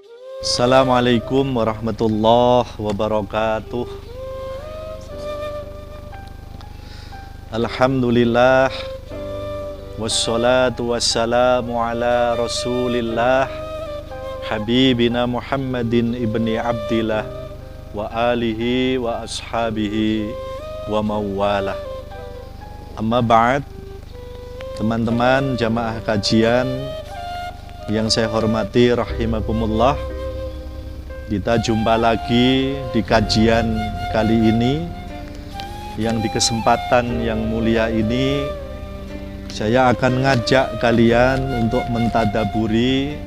Assalamualaikum warahmatullahi wabarakatuh. Alhamdulillah, wassalatu wassalamu ala rasulillah, habibina Muhammadin ibni Abdillah, wa alihi wa ashabihi wa mawalah. Amma ba'd, teman-teman jamaah kajian yang saya hormati rahimakumullah, kita jumpa lagi di kajian kali ini, yang di kesempatan yang mulia ini saya akan ngajak kalian untuk mentadaburi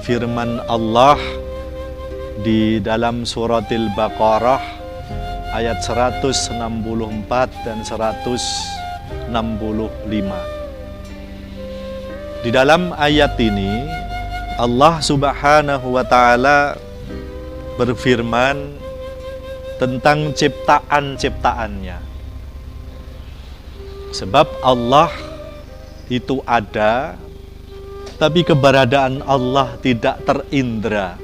firman Allah di dalam suratil Baqarah ayat 164 dan 165. Di dalam ayat ini Allah Subhanahu wa ta'ala berfirman tentang ciptaan-ciptaannya. Sebab Allah itu ada, tapi keberadaan Allah tidak terindra,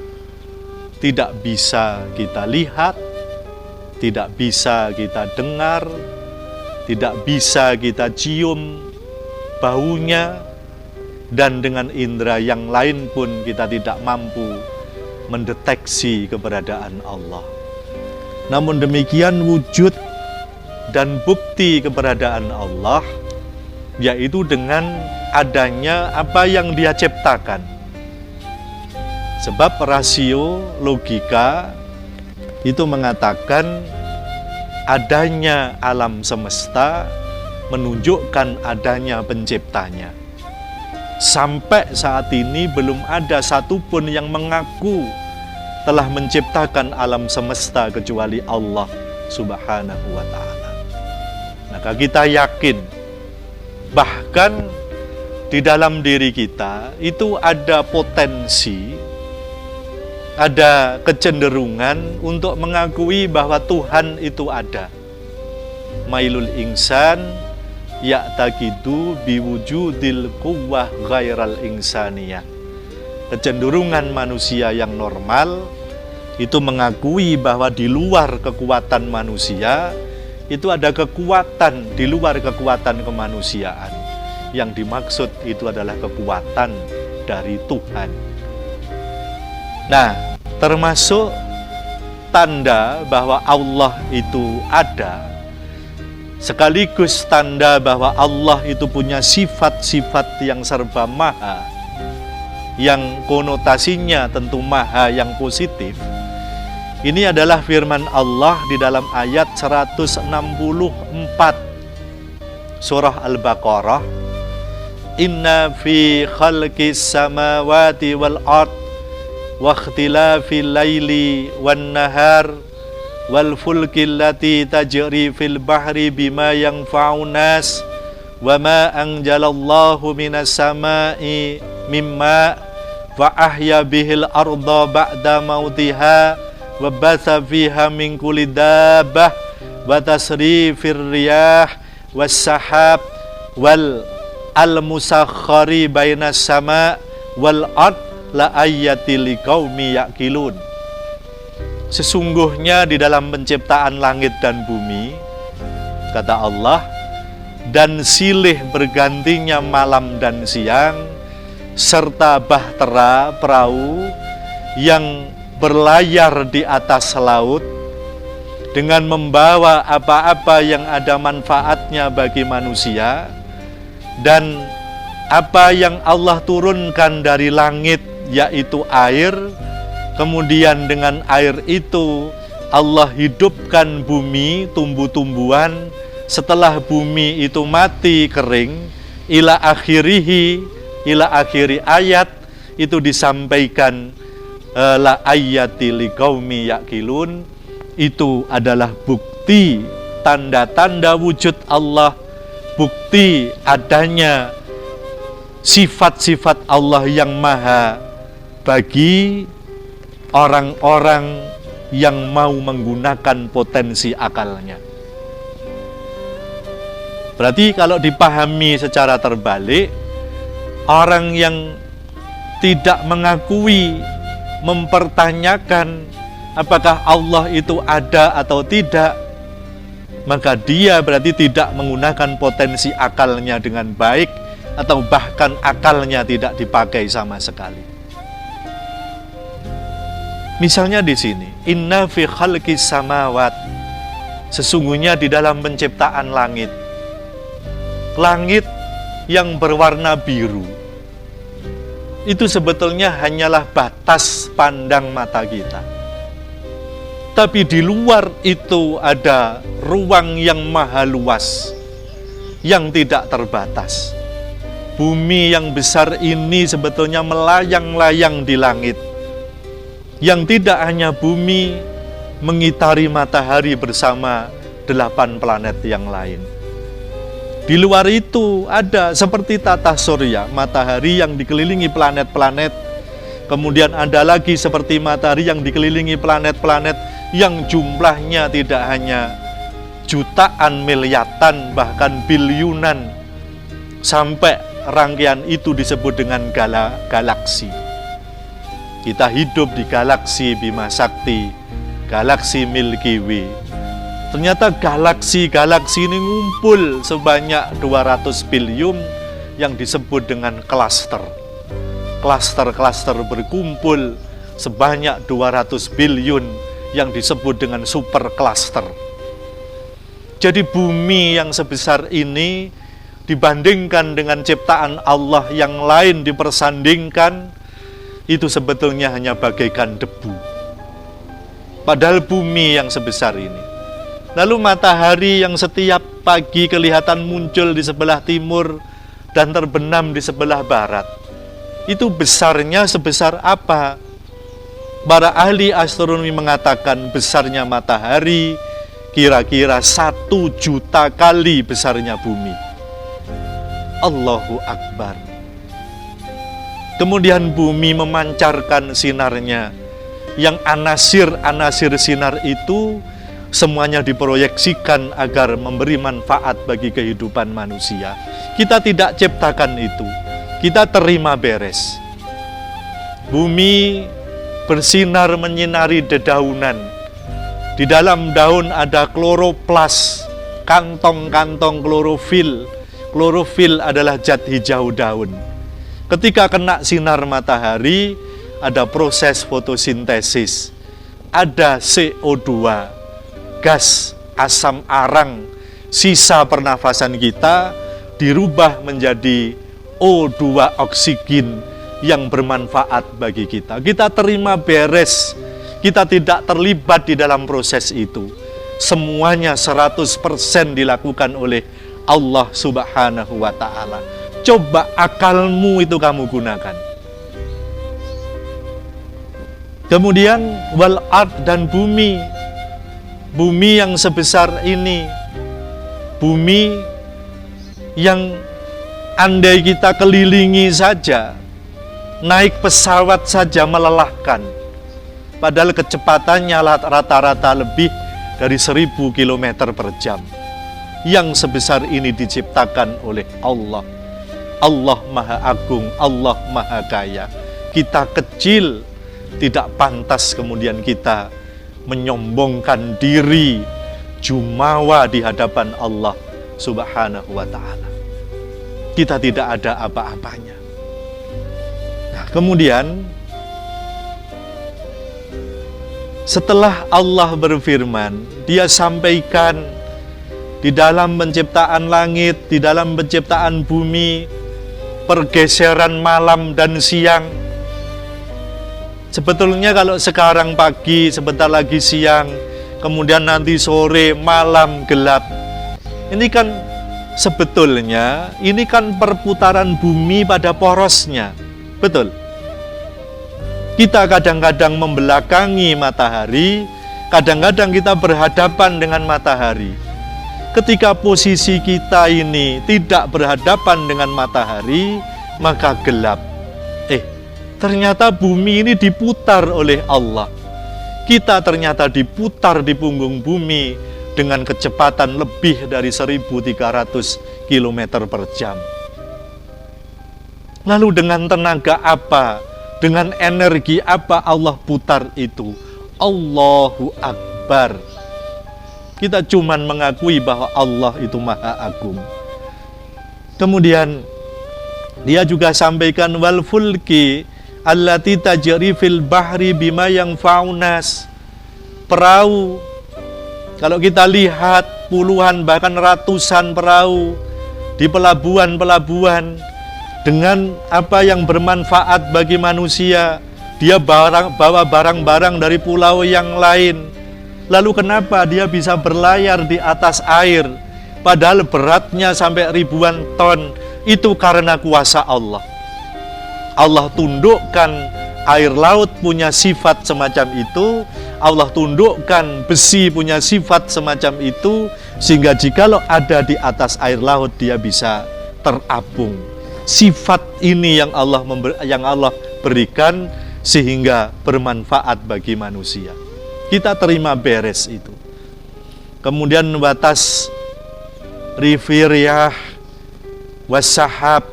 tidak bisa kita lihat, tidak bisa kita dengar, tidak bisa kita cium baunya, dan dengan indera yang lain pun kita tidak mampu mendeteksi keberadaan Allah. Namun demikian, wujud dan bukti keberadaan Allah yaitu dengan adanya apa yang Dia ciptakan. Sebab rasio logika itu mengatakan adanya alam semesta menunjukkan adanya penciptanya. Sampai saat ini belum ada satupun yang mengaku telah menciptakan alam semesta kecuali Allah Subhanahu wa ta'ala. Maka kita yakin bahkan di dalam diri kita itu ada potensi, ada kecenderungan untuk mengakui bahwa Tuhan itu ada. Mailul insan ya'taqidu biwujudil quwwah ghairal insaniyah. Kecenderungan manusia yang normal itu mengakui bahwa di luar kekuatan manusia itu ada kekuatan di luar kekuatan kemanusiaan. Yang dimaksud itu adalah kekuatan dari Tuhan. Nah, termasuk tanda bahwa Allah itu ada, sekaligus tanda bahwa Allah itu punya sifat-sifat yang serba maha, yang konotasinya tentu maha yang positif. Ini adalah firman Allah di dalam ayat 164 surah Al-Baqarah. Inna fi khalqis samawati wal ard wa ikhtilafil laili wan nahar wal fulkil lati tajri fil bahri bima yanfa'un nas wa ma anjalallahu minas sama'i mimma wa ahya bihil arda ba'da mautiha wa batha fiha min kulli dabbah wa tasrifir riyah was sahab wal al-musakhkhari bainas sama' wal ard la ayatil liqaumi yaqilun. Sesungguhnya di dalam penciptaan langit dan bumi, kata Allah, dan silih bergantinya malam dan siang, serta bahtera perahu yang berlayar di atas laut dengan membawa apa-apa yang ada manfaatnya bagi manusia, dan apa yang Allah turunkan dari langit yaitu air. Kemudian dengan air itu Allah hidupkan bumi, tumbuh-tumbuhan. Setelah bumi itu mati kering, ila akhiri ayat itu disampaikan la ayati liqaumi yaqilun. Itu adalah bukti, tanda-tanda wujud Allah, bukti adanya sifat-sifat Allah yang maha bagi orang-orang yang mau menggunakan potensi akalnya. Berarti kalau dipahami secara terbalik, orang yang tidak mengakui mempertanyakan apakah Allah itu ada atau tidak, maka dia berarti tidak menggunakan potensi akalnya dengan baik, atau bahkan akalnya tidak dipakai sama sekali. Misalnya di sini, inna fi khalqis samawat, sesungguhnya di dalam penciptaan langit, langit yang berwarna biru, itu sebetulnya hanyalah batas pandang mata kita. Tapi di luar itu ada ruang yang maha luas, yang tidak terbatas. Bumi yang besar ini sebetulnya melayang-layang di langit, yang tidak hanya bumi mengitari matahari bersama 8 planet yang lain. Di luar itu ada seperti tata surya, matahari yang dikelilingi planet-planet. Kemudian ada lagi seperti matahari yang dikelilingi planet-planet yang jumlahnya tidak hanya jutaan, miliatan, bahkan biliunan. Sampai rangkaian itu disebut dengan galaksi. Kita hidup di galaksi Bima Sakti, galaksi Milky Way. Ternyata galaksi-galaksi ini ngumpul sebanyak 200 bilion yang disebut dengan klaster. Klaster-klaster berkumpul sebanyak 200 bilion yang disebut dengan super klaster. Jadi bumi yang sebesar ini dibandingkan dengan ciptaan Allah yang lain dipersandingkan, itu sebetulnya hanya bagaikan debu. Padahal bumi yang sebesar ini. Lalu matahari yang setiap pagi kelihatan muncul di sebelah timur dan terbenam di sebelah barat, itu besarnya sebesar apa? Para ahli astronomi mengatakan besarnya matahari kira-kira 1 juta kali besarnya bumi. Allahu Akbar. Kemudian bumi memancarkan sinarnya, yang anasir-anasir sinar itu semuanya diproyeksikan agar memberi manfaat bagi kehidupan manusia. Kita tidak ciptakan itu, kita terima beres. Bumi bersinar menyinari dedaunan. Di dalam daun ada kloroplas, kantong-kantong klorofil. Klorofil adalah zat hijau daun. Ketika kena sinar matahari, ada proses fotosintesis. Ada CO2, gas asam arang, sisa pernafasan kita dirubah menjadi O2 oksigen yang bermanfaat bagi kita. Kita terima beres, kita tidak terlibat di dalam proses itu. Semuanya 100% dilakukan oleh Allah Subhanahu wa Ta'ala. Coba akalmu itu kamu gunakan. Kemudian wal ard, dan bumi. Bumi yang sebesar ini, bumi yang andai kita kelilingi saja, naik pesawat saja melelahkan. Padahal kecepatannya rata-rata lebih dari 1000 km per jam. Yang sebesar ini diciptakan oleh Allah. Allah Maha Agung, Allah Maha Kaya. Kita kecil, tidak pantas kemudian kita menyombongkan diri, jumawa di hadapan Allah Subhanahu wa Ta'ala. Kita tidak ada apa-apanya. Nah, kemudian setelah Allah berfirman, Dia sampaikan di dalam penciptaan langit, di dalam penciptaan bumi, pergeseran malam dan siang. Sebetulnya kalau sekarang pagi, sebentar lagi siang, kemudian nanti sore, malam, gelap. Ini kan sebetulnya, ini kan perputaran bumi pada porosnya. Betul? Kita kadang-kadang membelakangi matahari, kadang-kadang kita berhadapan dengan matahari. Ketika posisi kita ini tidak berhadapan dengan matahari, maka gelap. Ternyata bumi ini diputar oleh Allah. Kita ternyata diputar di punggung bumi dengan kecepatan lebih dari 1300 km per jam. Lalu dengan tenaga apa Dengan energi apa Allah putar itu? Allahu Akbar. Kita cuman mengakui bahwa Allah itu Maha Agung. Kemudian dia juga sampaikan wal fulki allati tajri fil bahri bima yang faunas. Perahu, kalau kita lihat puluhan bahkan ratusan perahu di pelabuhan-pelabuhan dengan apa yang bermanfaat bagi manusia, dia bawa barang-barang dari pulau yang lain. Lalu kenapa dia bisa berlayar di atas air padahal beratnya sampai ribuan ton? Itu karena kuasa Allah. Allah tundukkan air laut punya sifat semacam itu, Allah tundukkan besi punya sifat semacam itu, sehingga jikalau ada di atas air laut dia bisa terapung. Sifat ini yang Allah berikan sehingga bermanfaat bagi manusia. Kita terima beres itu. Kemudian batas rifiriyah wasahab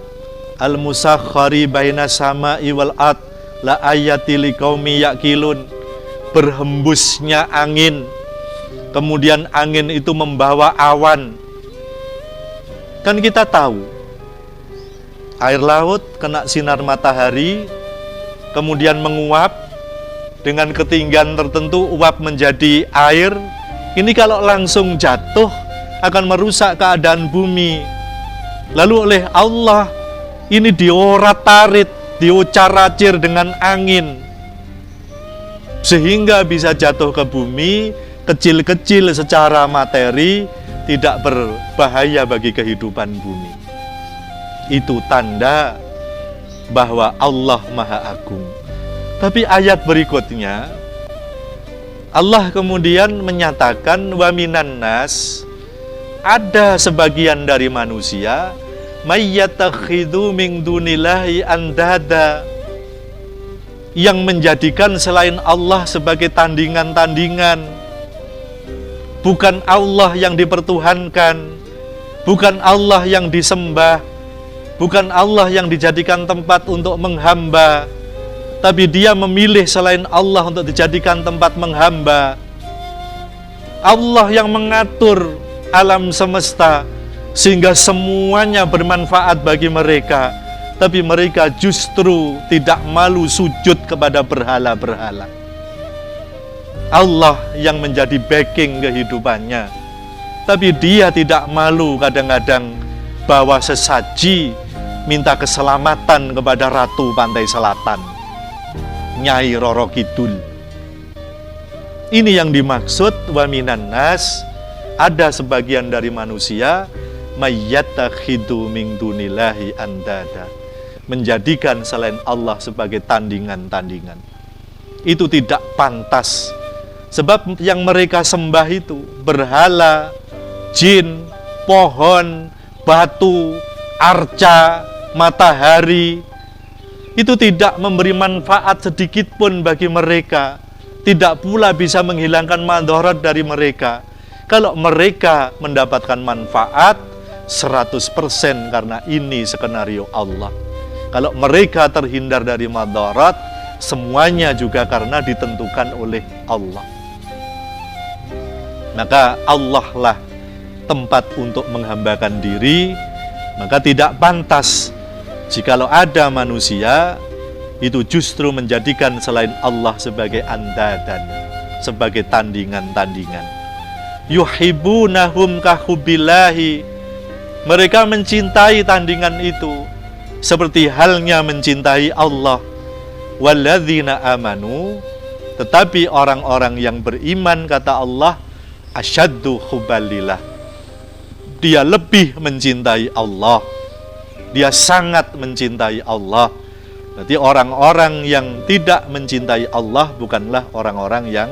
al-musakhari baina sama'i wal ard la ayati liqaumi yaqilun. Berhembusnya angin, kemudian angin itu membawa awan. Kan kita tahu air laut kena sinar matahari, kemudian menguap dengan ketinggian tertentu, uap menjadi air. Ini kalau langsung jatuh akan merusak keadaan bumi. Lalu oleh Allah ini diorat-arit, diocar-acir dengan angin, sehingga bisa jatuh ke bumi, kecil-kecil secara materi, tidak berbahaya bagi kehidupan bumi. Itu tanda bahwa Allah Maha Agung. Tapi ayat berikutnya Allah kemudian menyatakan wa minan nas, ada sebagian dari manusia mayyatakhidhu min dunillahi andada, yang menjadikan selain Allah sebagai tandingan-tandingan. Bukan Allah yang dipertuhankan, bukan Allah yang disembah, bukan Allah yang dijadikan tempat untuk menghamba, tapi dia memilih selain Allah untuk dijadikan tempat menghamba. Allah yang mengatur alam semesta sehingga semuanya bermanfaat bagi mereka, tapi mereka justru tidak malu sujud kepada berhala-berhala. Allah yang menjadi backing kehidupannya, tapi dia tidak malu kadang-kadang bawa sesaji minta keselamatan kepada Ratu Pantai Selatan, Nyai Roro Kidul. Ini yang dimaksud wa minan nas, ada sebagian dari manusia mayyatakhidu min dunillahi andada, menjadikan selain Allah sebagai tandingan-tandingan. Itu tidak pantas, sebab yang mereka sembah itu berhala, jin, pohon, batu, arca, matahari. Itu tidak memberi manfaat sedikit pun bagi mereka, tidak pula bisa menghilangkan madarat dari mereka. Kalau mereka mendapatkan manfaat 100% karena ini skenario Allah. Kalau mereka terhindar dari madarat, semuanya juga karena ditentukan oleh Allah. Maka Allah lah tempat untuk menghambakan diri. Maka tidak pantas jikalau ada manusia itu justru menjadikan selain Allah sebagai andadan, sebagai tandingan-tandingan. Yuhibbunahum kahubbillahi, mereka mencintai tandingan itu seperti halnya mencintai Allah. Walladzina amanu, tetapi orang-orang yang beriman, kata Allah, asyaddu hubbalillah, dia lebih mencintai Allah, dia sangat mencintai Allah. Berarti orang-orang yang tidak mencintai Allah bukanlah orang-orang yang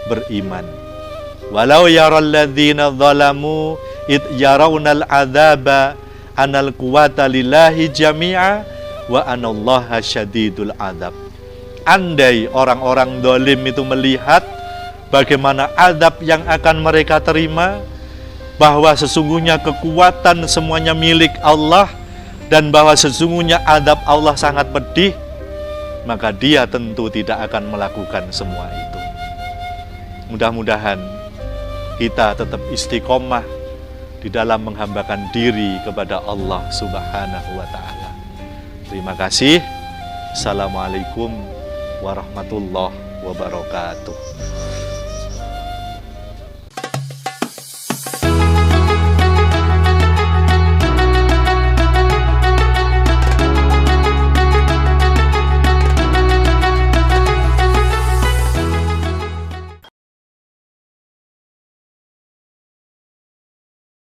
beriman. Walau yaralladzina zalamu id yarawnal adzaba anal quwata lillahi jami'a wa anallaha syadidul adzab. Andai orang-orang zalim itu melihat bagaimana azab yang akan mereka terima, bahwa sesungguhnya kekuatan semuanya milik Allah, dan bahwa sesungguhnya azab Allah sangat pedih, maka dia tentu tidak akan melakukan semua itu. Mudah-mudahan kita tetap istiqomah di dalam menghambakan diri kepada Allah Subhanahu wa Ta'ala. Terima kasih. Assalamualaikum warahmatullahi wabarakatuh.